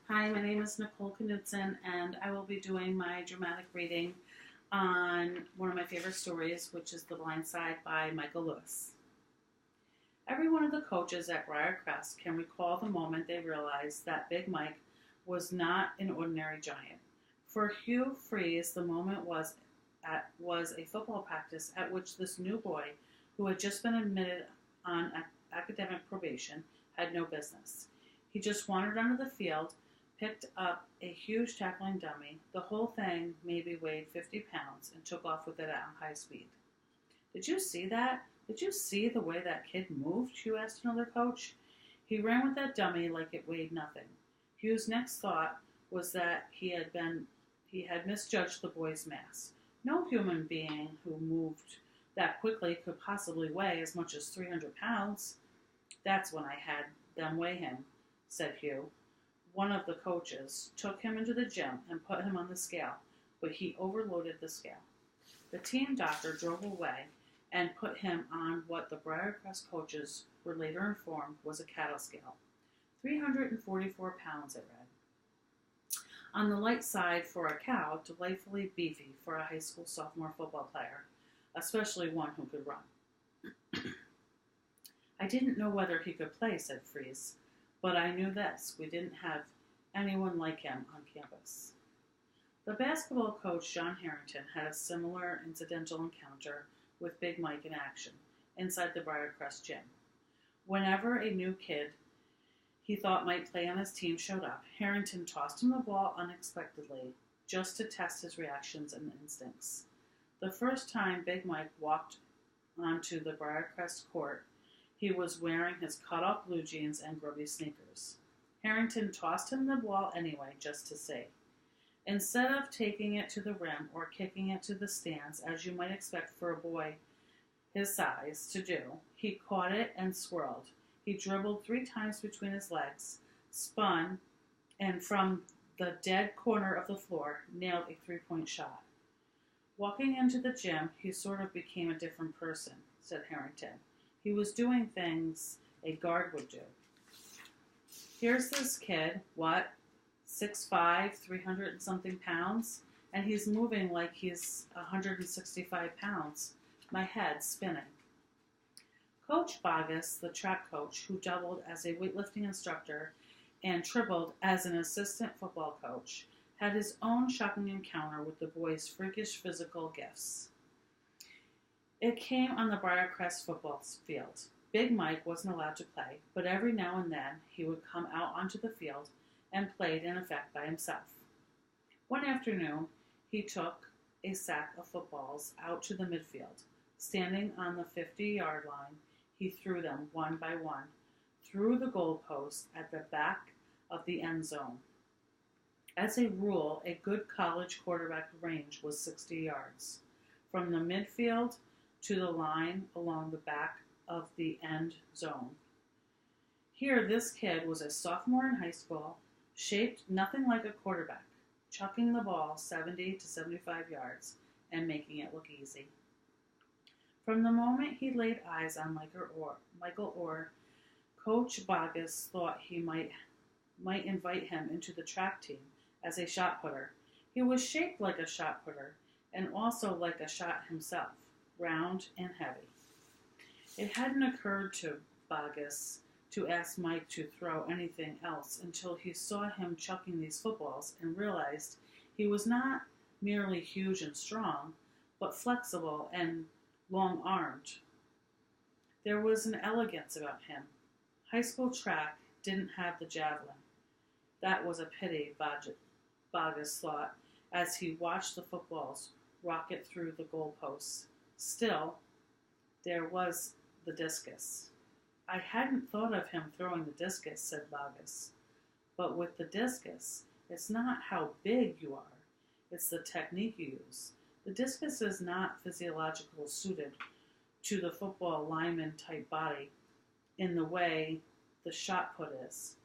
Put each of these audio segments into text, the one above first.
Hi, my name is Nicole Knudsen, and I will be doing my dramatic reading on one of my favorite stories, which is The Blind Side by Michael Lewis. Every one of the coaches at Briarcrest can recall the moment they realized that Big Mike was not an ordinary giant. For Hugh Freeze, the moment was a football practice at which this new boy, who had just been admitted on academic probation, had no business. He just wandered onto the field, picked up a huge tackling dummy. The whole thing maybe weighed 50 pounds and took off with it at high speed. Did you see that? Did you see the way that kid moved? Hugh asked another coach. He ran with that dummy like it weighed nothing. Hugh's next thought was that he had misjudged the boy's mass. No human being who moved that quickly could possibly weigh as much as 300 pounds. That's when I had them weigh him, said Hugh. One of the coaches took him into the gym and put him on the scale, but he overloaded the scale. The team doctor drove away and put him on what the Briarcrest coaches were later informed was a cattle scale. 344 pounds, it read. On the light side for a cow, delightfully beefy for a high school sophomore football player, especially one who could run. I didn't know whether he could play, said Freeze, but I knew this: we didn't have anyone like him on campus. The basketball coach, John Harrington, had a similar incidental encounter with Big Mike in action inside the Briarcrest gym. Whenever a new kid he thought might play on his team showed up, Harrington tossed him the ball unexpectedly, just to test his reactions and instincts. The first time Big Mike walked onto the Briarcrest court, he was wearing his cut-off blue jeans and grubby sneakers. Harrington tossed him the ball anyway, just to see. Instead of taking it to the rim or kicking it to the stands, as you might expect for a boy his size to do, he caught it and swirled. He dribbled 3 times between his legs, spun, and from the dead corner of the floor, nailed a 3-point shot. Walking into the gym, he sort of became a different person, said Harrington. He was doing things a guard would do. Here's this kid, 6'5", 300 and something pounds, and he's moving like he's 165 pounds. My head's spinning. Coach Bogus, the track coach who doubled as a weightlifting instructor and tripled as an assistant football coach, had his own shocking encounter with the boy's freakish physical gifts. It came on the Briarcrest football field. Big Mike wasn't allowed to play, but every now and then he would come out onto the field and played in effect by himself. One afternoon, he took a sack of footballs out to the midfield. Standing on the 50-yard line, he threw them one by one through the goalpost at the back of the end zone. As a rule, a good college quarterback range was 60 yards. From the midfield to the line along the back of the end zone. Here, this kid was a sophomore in high school, shaped nothing like a quarterback, chucking the ball 70 to 75 yards and making it look easy. From the moment he laid eyes on Michael Orr, Coach Bogus thought he might invite him into the track team as a shot putter. He was shaped like a shot putter and also like a shot himself, round and heavy. It hadn't occurred to Bogus to ask Mike to throw anything else until he saw him chucking these footballs and realized he was not merely huge and strong, but flexible and long-armed. There was an elegance about him. High school track didn't have the javelin. That was a pity, Bogus thought, as he watched the footballs rocket through the goalposts. Still, there was the discus. I hadn't thought of him throwing the discus, said Bogus. But with the discus, it's not how big you are, it's the technique you use. The discus is not physiologically suited to the football lineman-type body in the way the shot put is.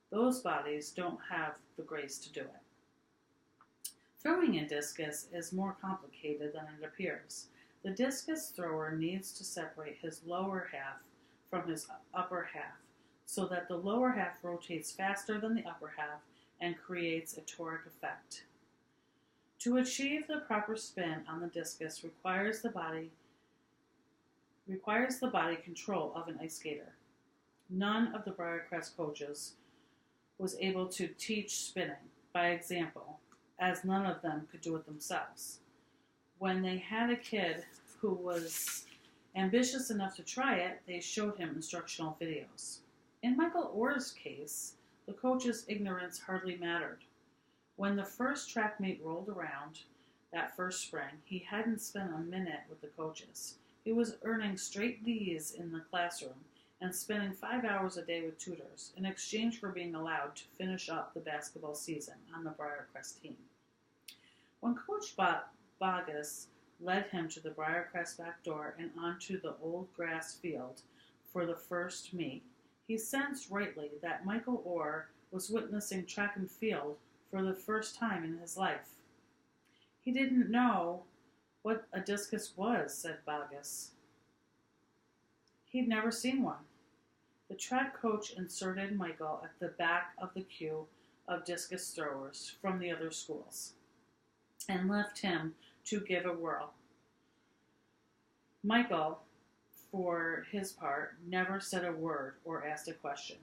Those bodies don't have the grace to do it. Throwing a discus is more complicated than it appears. The discus thrower needs to separate his lower half from his upper half so that the lower half rotates faster than the upper half and creates a toric effect. To achieve the proper spin on the discus requires the body control of an ice skater. None of the Briarcrest coaches was able to teach spinning by example, as none of them could do it themselves. When they had a kid who was ambitious enough to try it, they showed him instructional videos. In Michael Orr's case, the coach's ignorance hardly mattered. When the first track meet rolled around that first spring, he hadn't spent a minute with the coaches. He was earning straight D's in the classroom and spending 5 hours a day with tutors in exchange for being allowed to finish up the basketball season on the Briarcrest team. When Coach Bogus led him to the Briarcrest back door and onto the old grass field for the first meet, he sensed rightly that Michael Orr was witnessing track and field for the first time in his life. He didn't know what a discus was, said Bogus. He'd never seen one. The track coach inserted Michael at the back of the queue of discus throwers from the other schools and left him to give a whirl. Michael, for his part, never said a word or asked a question.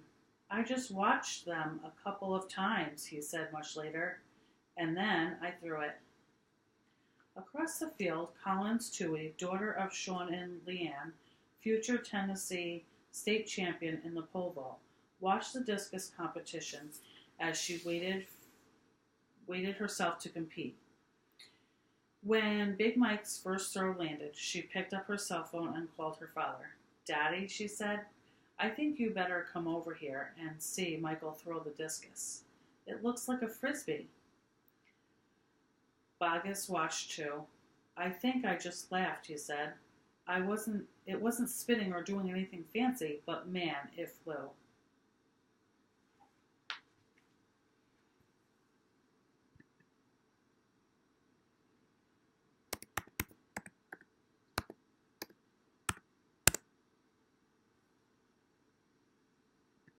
I just watched them a couple of times, he said much later, and then I threw it. Across the field, Collins Toohey, daughter of Sean and Leanne, future Tennessee state champion in the pole vault, watched the discus competition as she waited herself to compete. When Big Mike's first throw landed, she picked up her cell phone and called her father. Daddy, she said, I think you better come over here and see Michael throw the discus. It looks like a frisbee. Bogus watched too. I think I just laughed, he said. It wasn't spinning or doing anything fancy, but man, it flew.